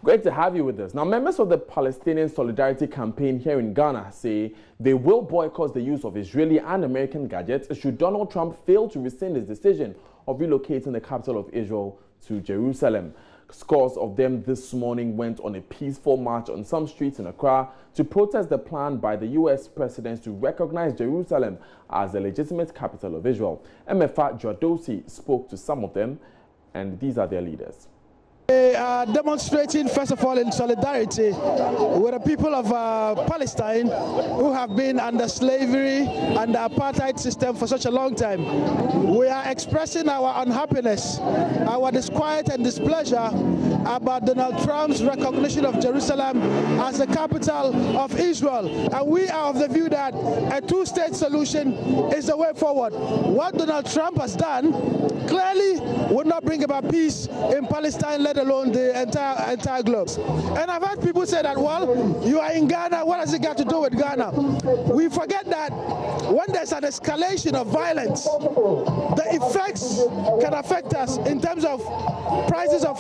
Great to have you with us. Now, members of the Palestinian Solidarity Campaign here in Ghana say they will boycott the use of Israeli and American gadgets should Donald Trump fail to rescind his decision of relocating the capital of Israel to Jerusalem. Scores of them this morning went on a peaceful march on some streets in Accra to protest the plan by the U.S. president to recognize Jerusalem as the legitimate capital of Israel. MFA Joadosi spoke to some of them, and these are their leaders. They are demonstrating, first of all, in solidarity with the people of Palestine who have been under slavery and the apartheid system for such a long time. We are expressing our unhappiness, our disquiet and displeasure about Donald Trump's recognition of Jerusalem as the capital of Israel. And we are of the view that a two-state solution is the way forward. What Donald Trump has done clearly would not bring about peace in Palestine, let alone the entire globe. And I've heard people say that, well, you are in Ghana, what has it got to do with Ghana? We forget that when there's an escalation of violence, the effects can affect us in terms of prices of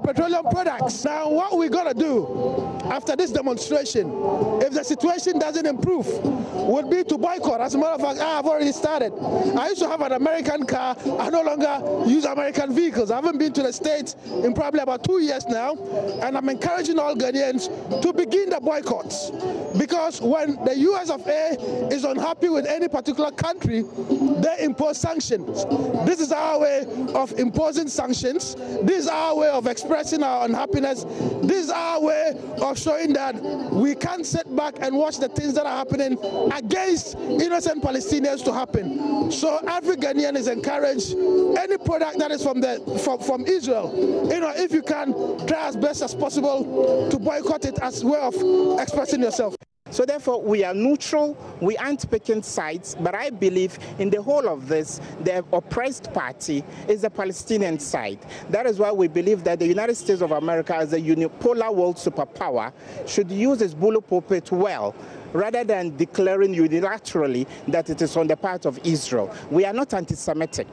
petroleum products. Now, what we're going to do after this demonstration, if the situation doesn't improve, would be to boycott. As a matter of fact, I have already started. I used to have an American car. I no longer use American vehicles. I haven't been to the States in probably about 2 years now, and I'm encouraging all Ghanaians to begin the boycotts, because when the US of A is unhappy with any particular country, they impose sanctions. This is our way of imposing sanctions. This is our way of expressing our unhappiness. This is our way of showing that we can't sit back and watch the things that are happening against innocent Palestinians to happen. So every Ghanaian is encouraged, any product that is from Israel, if you can, try as best as possible to boycott it as a way of expressing yourself. So therefore, we are neutral, we aren't picking sides, but I believe in the whole of this, the oppressed party is the Palestinian side. That is why we believe that the United States of America, as a unipolar world superpower, should use its bully pulpit well, rather than declaring unilaterally that it is on the part of Israel. We are not anti-Semitic.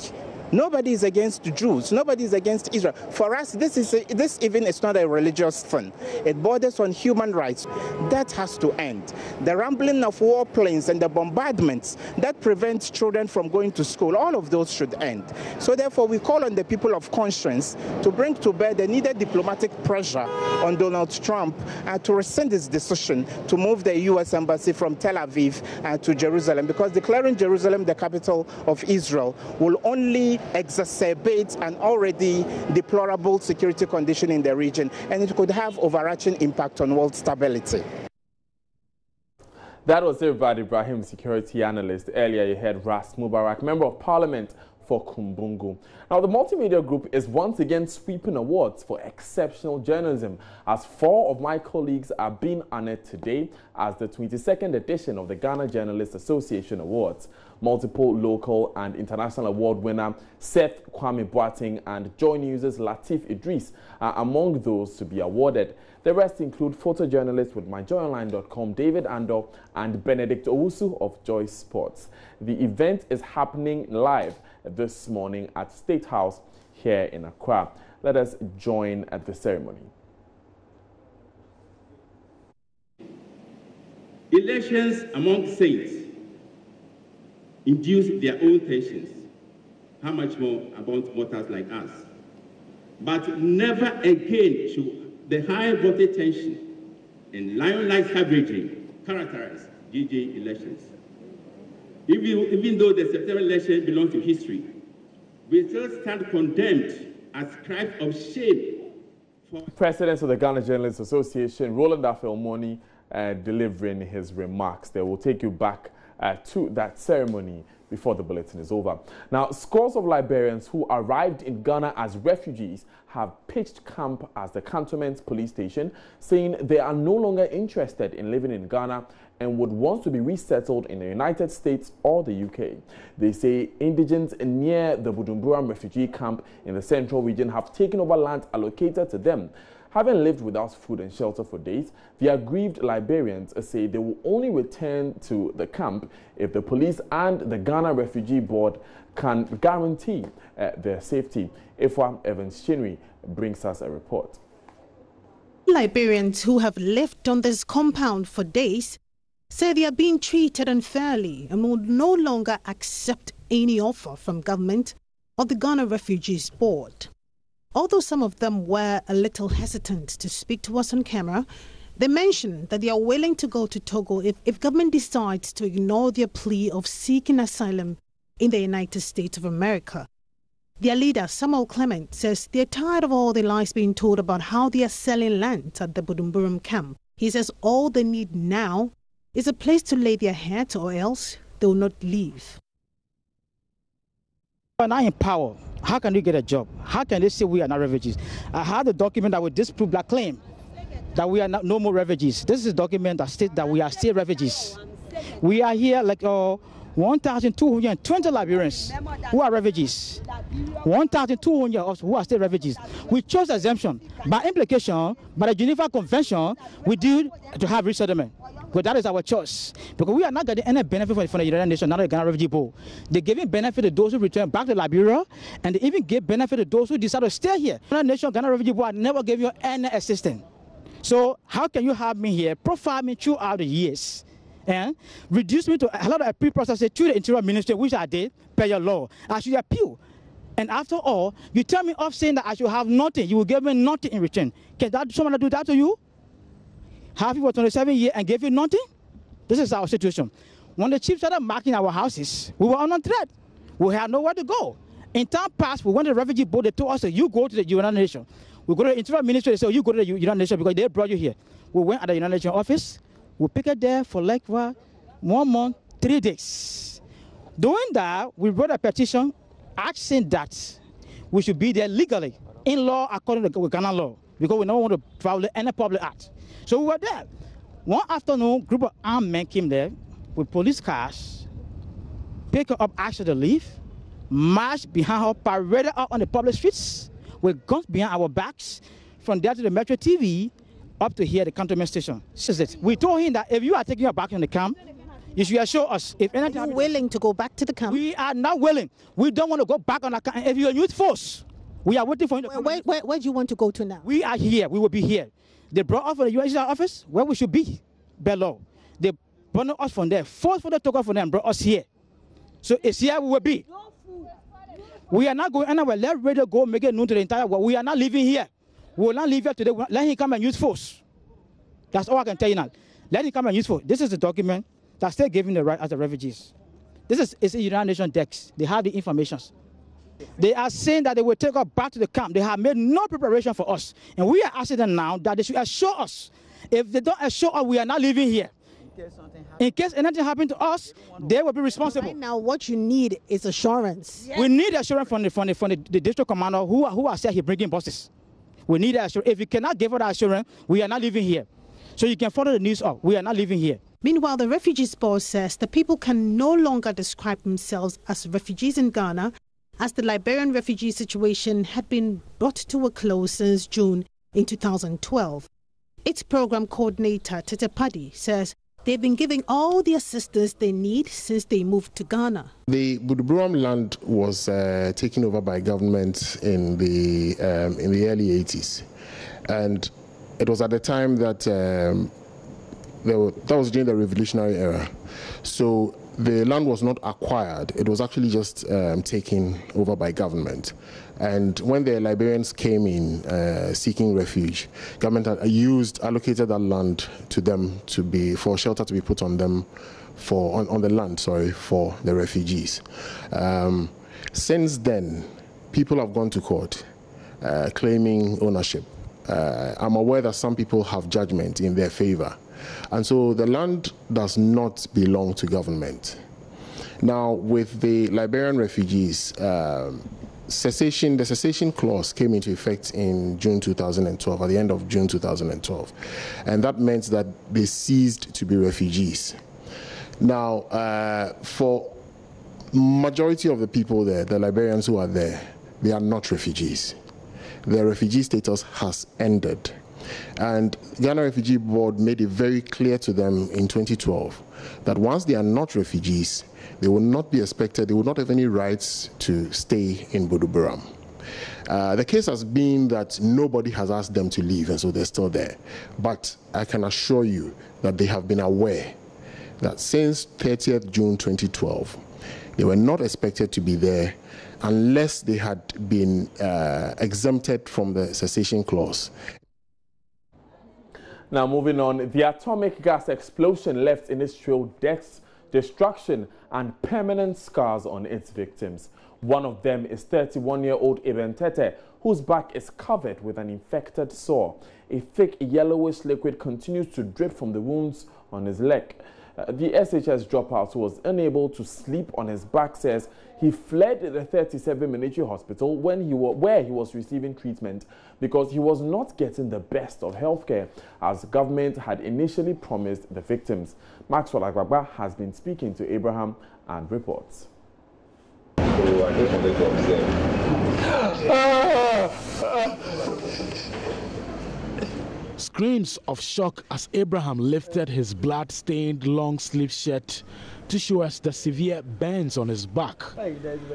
Nobody is against Jews. Nobody is against Israel. For us, this even is not a religious thing. It borders on human rights. That has to end. The rambling of warplanes and the bombardments that prevent children from going to school, all of those should end. So therefore, we call on the people of conscience to bring to bear the needed diplomatic pressure on Donald Trump to rescind his decision to move the U.S. embassy from Tel Aviv to Jerusalem, because declaring Jerusalem the capital of Israel will only exacerbate an already deplorable security condition in the region, and it could have overarching impact on world stability. That was Irvad Ibrahim, security analyst. Earlier you heard Ras Mubarak, member of parliament for Kumbungu. Now, the multimedia group is once again sweeping awards for exceptional journalism, as 4 of my colleagues are being honored today as the 22nd edition of the Ghana Journalists Association Awards. Multiple local and international award winner Seth Kwame Boateng and Joy News' Latif Idris are among those to be awarded. The rest include photojournalists with myjoyonline.com, David Ando, and Benedict Owusu of Joy Sports. The event is happening live this morning at State House here in Accra. Let us join at the ceremony. Elections among saints induce their own tensions. How much more about voters like us? But never again should the high voter tension and lion-like savagery characterize GJ elections. Even though the September election belongs to history, we still stand condemned as crimes of shame. President of the Ghana Journalists Association, Roland Afelmoni, delivering his remarks. They will take you back to that ceremony before the bulletin is over. Now, scores of Liberians who arrived in Ghana as refugees have pitched camp at the cantonment police station, saying they are no longer interested in living in Ghana and would want to be resettled in the United States or the UK. They say indigents near the Budumburam refugee camp in the central region have taken over land allocated to them. Having lived without food and shelter for days, the aggrieved Liberians say they will only return to the camp if the police and the Ghana Refugee Board can guarantee their safety. Ifwa Evans Chinwe brings us a report. Liberians who have lived on this compound for days say they are being treated unfairly and will no longer accept any offer from government or the Ghana Refugees Board. Although some of them were a little hesitant to speak to us on camera, they mentioned that they are willing to go to Togo if government decides to ignore their plea of seeking asylum in the United States of America. Their leader, Samuel Clement, says they're tired of all the lies being told about how they are selling land at the Budumburum camp. He says all they need now is a place to lay their heads, or else they will not leave. When I'm in power, how can you get a job? How can they say we are not refugees? I have a document that will disprove that claim that we are no more refugees. This is a document that states that we are still refugees. We are here like 1,220 Liberians who are refugees. 1,200 of us who are still refugees. We chose exemption. By implication, by the Geneva Convention, we do to have resettlement. Because that is our choice. Because we are not getting any benefit from the United Nations, not the Ghana Refugee Board. They're giving benefit to those who return back to Liberia, and they even give benefit to those who decide to stay here. The United Nations, Ghana Refugee Board never gave you any assistance. So how can you have me here, profile me throughout the years, and reduce me to a lot of appeal processes to the Interior Ministry, which I did per your law? I should appeal. And after all, you tell me off saying that I should have nothing. You will give me nothing in return. Can someone do that to you? Have you for 27 years and gave you nothing? This is our situation. When the chief started marking our houses, we were under threat. We had nowhere to go. In time past, we went to the refugee board. They told us that you go to the United Nations. We go to the Interior Ministry. They said, you go to the United Nations because they brought you here. We went at the United Nations office. We picked it there for like 1 month, 3 days. Doing that, we wrote a petition asking that we should be there legally, in law, according to Ghana law, because we don't want to violate any public act. So we were there. One afternoon, a group of armed men came there with police cars, picked her up, asked her to leave, marched behind her, paraded out on the public streets with guns behind our backs, from there to the Metro TV, up to here, the cantonment station. This is it. We told him that if you are taking her back in the camp, you should assure us. If anything, are you willing to go back to the camp? We are not willing. We don't want to go back on the camp. If you're youth force, we are waiting for you to come. Where do you want to go to now? We are here. We will be here. They brought us from the U.S. office where we should be, below. They brought us from there, forced for the token from them, brought us here. So it's here we will be. We are not going anywhere. Let radio go make it known to the entire world. We are not leaving here. We will not leave here today. Let him come and use force. That's all I can tell you now. Let him come and use force. This is the document that's still giving the right as the refugees. This is a United Nations text. They have the information. They are saying that they will take us back to the camp. They have made no preparation for us. And we are asking them now that they should assure us. If they don't assure us, we are not living here. In case anything happens to us, they will be responsible. Right now, what you need is assurance. Yes. We need assurance from the district commander who are saying he's bringing buses. We need assurance. If you cannot give us that assurance, we are not living here. So you can follow the news up. We are not living here. Meanwhile, the Refugees Board says the people can no longer describe themselves as refugees in Ghana, as the Liberian refugee situation had been brought to a close since June in 2012. Its program coordinator, Tete Paddy, says they've been giving all the assistance they need since they moved to Ghana. The Budumburum land was taken over by government in the early 80s. And it was at the time that that was during the revolutionary era. So the land was not acquired. It was actually just taken over by government. And when the Liberians came in seeking refuge, government had allocated that land to them for shelter to be put on them on the land for the refugees. Since then, people have gone to court claiming ownership. I'm aware that some people have judgment in their favor. And so the land does not belong to government. Now, with the Liberian refugees, the cessation clause came into effect in June 2012, at the end of June 2012. And that meant that they ceased to be refugees. Now, for majority of the people there, the Liberians who are there, they are not refugees. Their refugee status has ended. And Ghana Refugee Board made it very clear to them in 2012 that once they are not refugees, they will not be expected, they will not have any rights to stay in Budumburum. The case has been that nobody has asked them to leave, and so they're still there. But I can assure you that they have been aware that since 30th June 2012, they were not expected to be there unless they had been exempted from the cessation clause. Now moving on, the atomic gas explosion left industrial deaths, destruction and permanent scars on its victims. One of them is 31-year-old Ibn Tete, whose back is covered with an infected sore. A thick yellowish liquid continues to drip from the wounds on his leg. The SHS dropout, who was unable to sleep on his back, says he fled the 37 military hospital where he was receiving treatment because he was not getting the best of healthcare, as government had initially promised the victims. Maxwell Agbagba has been speaking to Abraham and reports. Screams of shock as Abraham lifted his blood-stained long-sleeve shirt to show us the severe burns on his back.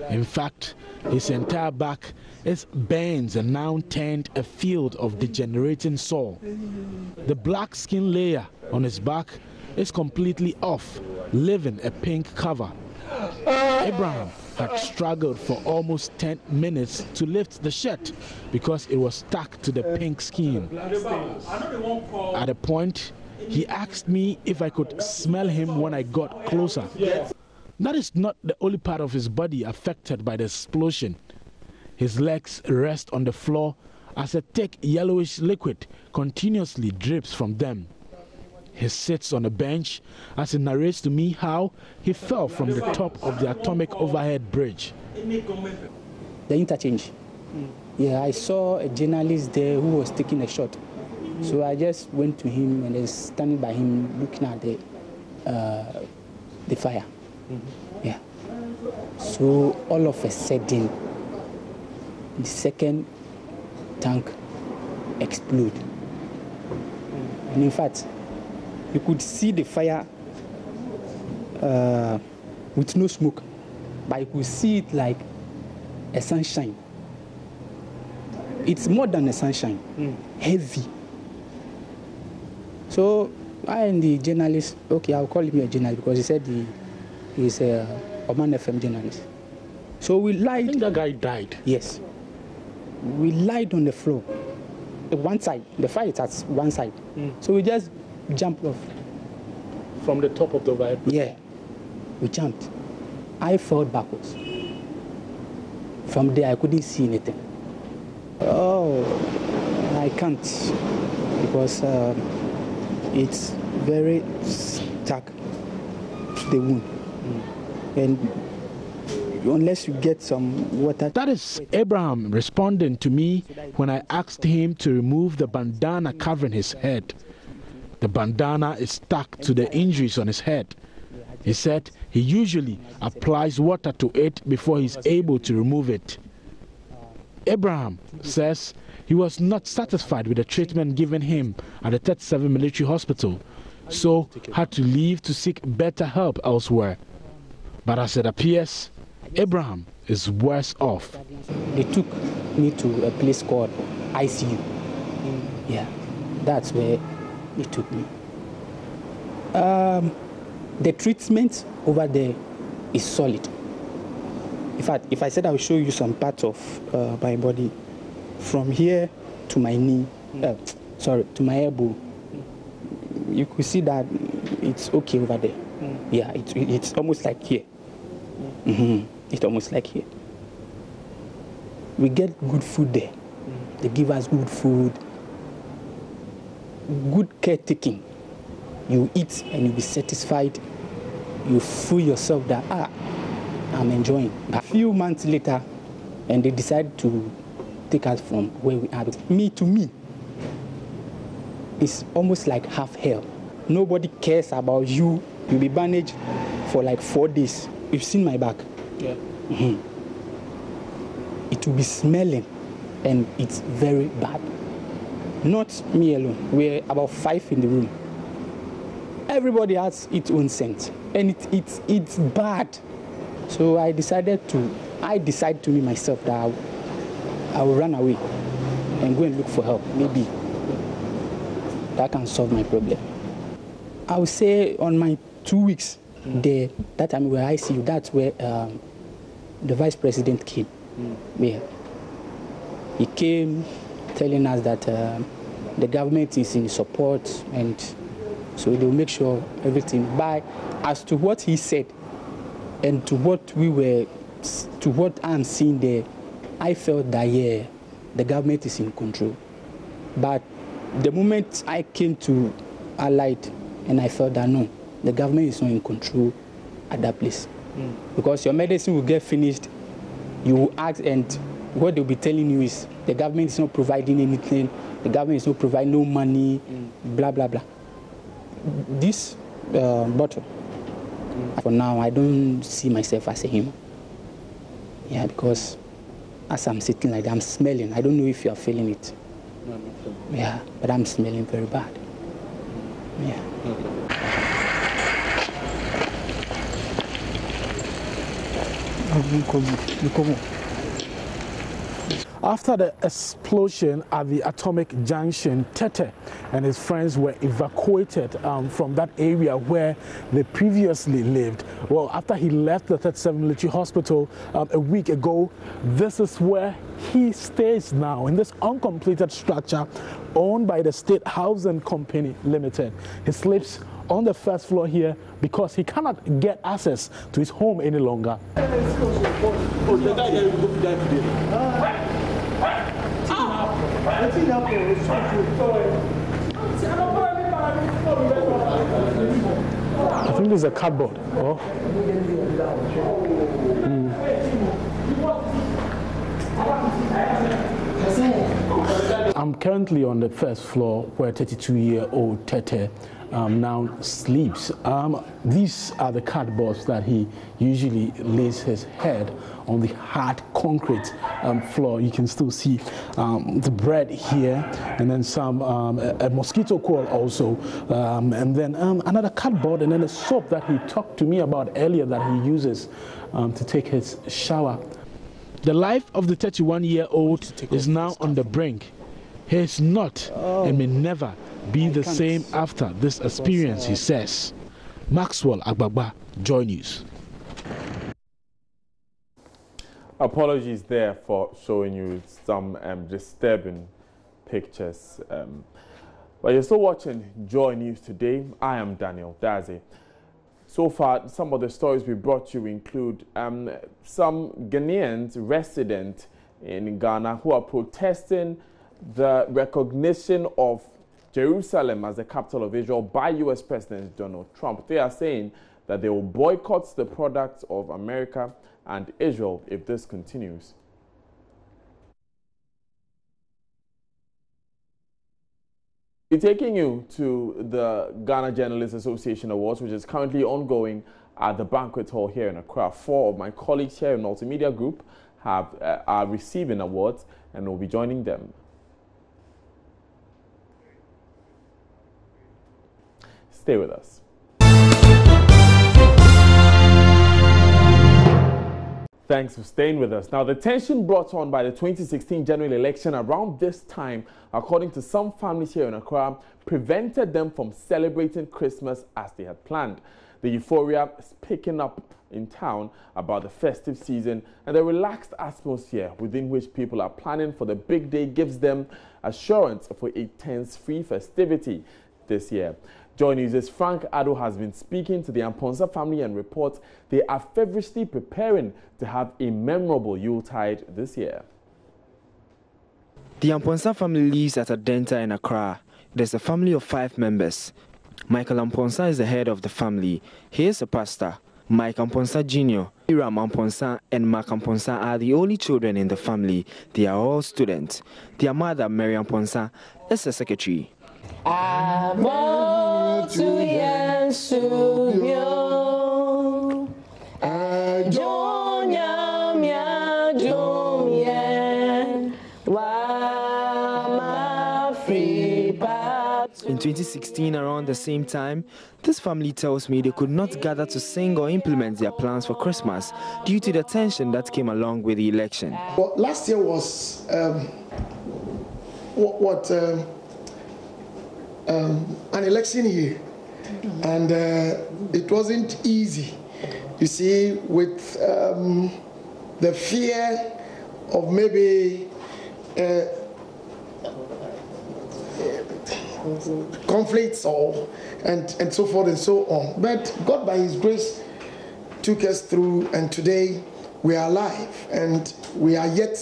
In fact, his entire back is burns and now turned a field of degenerating sore. The black skin layer on his back is completely off, leaving a pink cover. Abraham had struggled for almost 10 minutes to lift the shirt because it was stuck to the pink skin. At a point, he asked me if I could smell him when I got closer. That is not the only part of his body affected by the explosion. His legs rest on the floor as a thick yellowish liquid continuously drips from them. He sits on a bench as he narrates to me how he fell from the top of the atomic overhead bridge. The interchange. Yeah, I saw a journalist there who was taking a shot. So I just went to him and I was standing by him looking at the fire. Yeah. So all of a sudden, the second tank exploded. And in fact, you could see the fire with no smoke, but you could see it like a sunshine. It's more than a sunshine, heavy. So I and the journalist, okay, I'll call him a journalist because he said he's a Oman FM journalist. So we lied. I think that guy died. Yes. We lied on the floor. One side, the fire is at one side. So we just jumped off. From the top of the overhead? Yeah, we jumped. I fell backwards. From there, I couldn't see anything. Oh, I can't because it's very stuck to the wound. And unless you get some water. That is Abraham responding to me when I asked him to remove the bandana covering his head. The bandana is stuck to the injuries on his head. He said he usually applies water to it before he's able to remove it. Abraham says he was not satisfied with the treatment given him at the 37 military hospital, so had to leave to seek better help elsewhere. But as it appears, Abraham is worse off. They took me to a place called ICU. Yeah, that's where they took me. The treatment over there is solid. In fact, if I said I will show you some parts of my body, from here to my knee, to my elbow, you could see that it's okay over there. Yeah, it's almost like here. It's almost like here. We get good food there. They give us good food, good caretaking. You eat and you'll be satisfied. You fool yourself that, I'm enjoying. A few months later, and they decide to take us from where we are. Me to me, it's almost like half hell. Nobody cares about you. You'll be bandaged for like 4 days. You've seen my back. Yeah. It will be smelling, and it's very bad. Not me alone. We're about 5 in the room. Everybody has its own scent, and it's bad. So I decided to me myself that I will run away and go and look for help. Maybe that can solve my problem. I would say on my 2 weeks there, that time where I see you, that's where the vice president came. Yeah. He came telling us that the government is in support, and so they'll make sure everything. But as to what he said and to what I'm seeing there, I felt that, yeah, the government is in control. But the moment I came to Allied, and I felt that, no, the government is not in control at that place. Because your medicine will get finished, you will ask, and what they'll be telling you is the government is not providing anything, the government is not providing no money, blah, blah, blah. This bottle, for now, I don't see myself as a human. Yeah, because as I'm sitting like that, I'm smelling. I don't know if you are feeling it. No, yeah, but I'm smelling very bad. Yeah. After the explosion at the atomic junction, Tete and his friends were evacuated from that area where they previously lived. Well, after he left the 37 Military Hospital a week ago, this is where he stays now, in this uncompleted structure owned by the State Housing Company Limited. He sleeps on the first floor here because he cannot get access to his home any longer. I think there's a cardboard. Oh. I'm currently on the first floor where 32-year-old Tete now sleeps. These are the cardboards that he usually lays his head on, the hard concrete floor. You can still see the bread here, and then some a mosquito coil also, and then another cardboard, and then a soap that he talked to me about earlier that he uses to take his shower. The life of the 31-year-old is now on the brink. He is not and may never be the same after this experience, he says. Maxwell Agbagba, Joy News. Apologies there for showing you some disturbing pictures. But you're still watching Joy News today. I am Daniel Daze. So far, some of the stories we brought you include some Ghanaians resident in Ghana who are protesting the recognition of Jerusalem as the capital of Israel by U.S. President Donald Trump. They are saying that they will boycott the products of America and Israel if this continues. We're taking you to the Ghana Journalists Association Awards, which is currently ongoing at the banquet hall here in Accra. 4 of my colleagues here in Multimedia Group are receiving awards, and we'll be joining them. Stay with us. Thanks for staying with us. Now, the tension brought on by the 2016 general election around this time, according to some families here in Accra, prevented them from celebrating Christmas as they had planned. The euphoria is picking up in town about the festive season, and the relaxed atmosphere within which people are planning for the big day gives them assurance for a tense-free festivity this year. Joy News' Frank Addo has been speaking to the Amponsa family and reports they are feverishly preparing to have a memorable Yuletide this year. The Amponsa family lives at Adenta in Accra. There's a family of 5 members. Michael Amponsa is the head of the family. He is a pastor. Mike Amponsa Jr., Iram Amponsa, and Mark Amponsa are the only children in the family. They are all students. Their mother, Mary Amponsa, is a secretary. In 2016, around the same time, this family tells me they could not gather to sing or implement their plans for Christmas due to the tension that came along with the election. Well, last year was an election year, and it wasn't easy. You see, with the fear of maybe conflicts and so forth and so on. But God, by His grace, took us through, and today we are alive and we are yet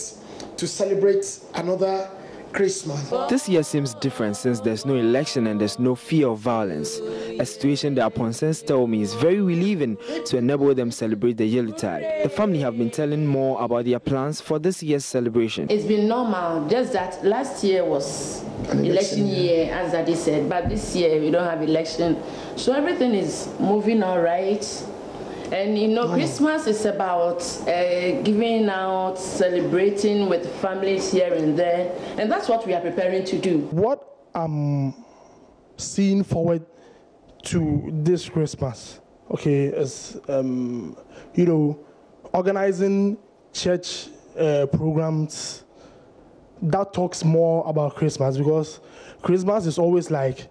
to celebrate another Christmas. This year seems different since there's no election and there's no fear of violence, a situation the Aponsens tell me is very relieving to enable them celebrate the Yuletide. The family have been telling more about their plans for this year's celebration. It's been normal, just that last year was election year, as Daddy said, but this year we don't have election, so everything is moving all right. And you know, Christmas is about giving out, celebrating with families here and there, and that's what we are preparing to do. What I'm seeing forward to this Christmas, okay, is you know, organizing church programs that talks more about Christmas, because Christmas is always like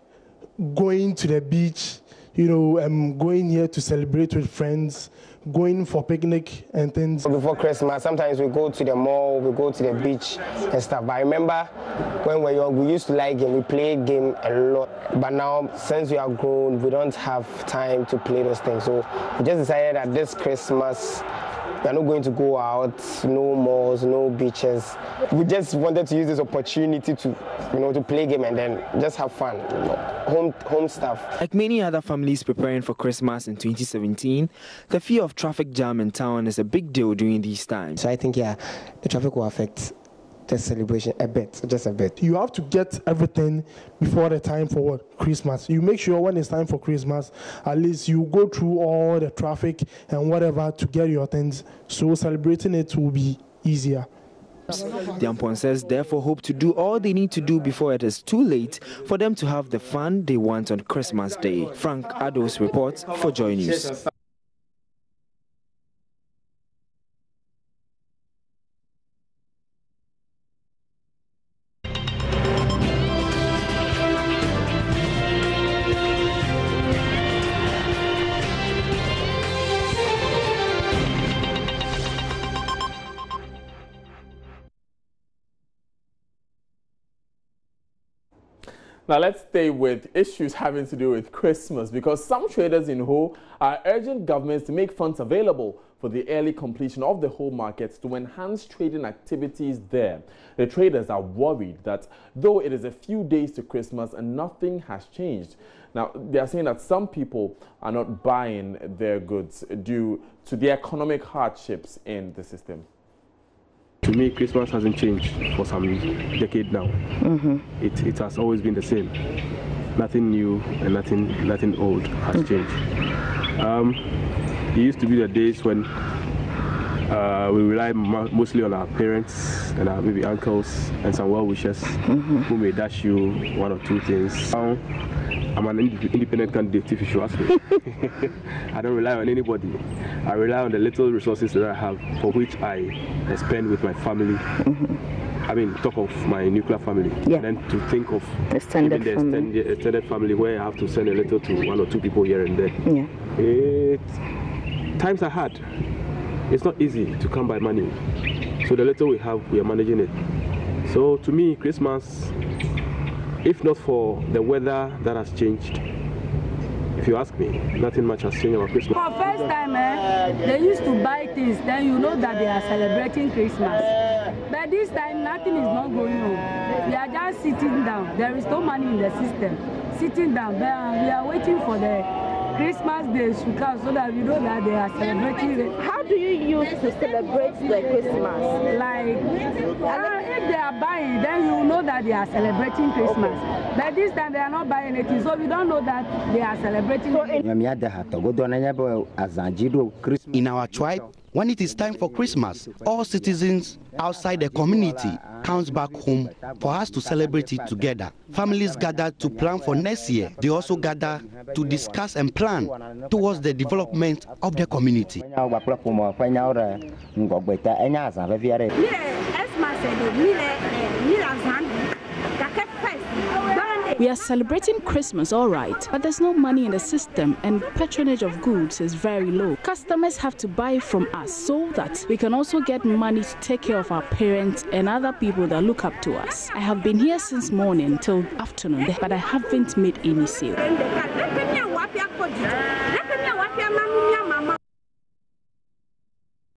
going to the beach, you know, going here to celebrate with friends, going for picnic and things. Before Christmas, sometimes we go to the mall, we go to the beach and stuff. But I remember when we were young, we used to like game, we played game a lot. But now, since we are grown, we don't have time to play those things. So we just decided that this Christmas, we are not going to go out, no malls, no beaches. We just wanted to use this opportunity to, you know, to play game and then just have fun, you know, home stuff. Like many other families preparing for Christmas in 2017, the fear of traffic jam in town is a big deal during these times. So I think, yeah, the traffic will affect the celebration a bit, just a bit. You have to get everything before the time for what? Christmas. You make sure when it's time for Christmas, at least you go through all the traffic and whatever to get your things, so celebrating it will be easier. The Amponsers therefore hope to do all they need to do before it is too late for them to have the fun they want on Christmas Day. Frank Ados reports for Joy News. Now let's stay with issues having to do with Christmas, because some traders in Ho are urging governments to make funds available for the early completion of the Ho markets to enhance trading activities there. The traders are worried that though it is a few days to Christmas and nothing has changed. Now they are saying that some people are not buying their goods due to the economic hardships in the system. To me, Christmas hasn't changed for some decade now. It has always been the same. Nothing new and nothing old has changed. It used to be the days when we relied mostly on our parents and our maybe uncles and some well-wishers who may dash you one or two things. Now, I'm an independent candidate, if you should ask me. I don't rely on anybody. I rely on the little resources that I have, for which I spend with my family. I mean, talk of my nuclear family. And then to think of extended family, where I have to send a little to one or two people here and there. Times are hard. It's not easy to come by money. So the little we have, we are managing it. So to me, Christmas, if not for the weather that has changed, if you ask me, nothing much has changed about Christmas. For first time, they used to buy things, then you know that they are celebrating Christmas. But this time, nothing is not going on. We are just sitting down. There is no money in the system. Sitting down, we are waiting for the Christmas days to come so that we know that they are celebrating it. How do you use to celebrate the Christmas? Like, if they are buying, then you know that they are celebrating Christmas. But this time they are not buying anything, so we don't know that they are celebrating. In our tribe, When it is time for Christmas, all citizens outside the community comes back home for us to celebrate it together. Families gather to plan for next year. They also gather to discuss and plan towards the development of the community. We are celebrating Christmas, all right, but there's no money in the system and patronage of goods is very low. Customers have to buy from us so that we can also get money to take care of our parents and other people that look up to us. I have been here since morning till afternoon, but I haven't made any sale.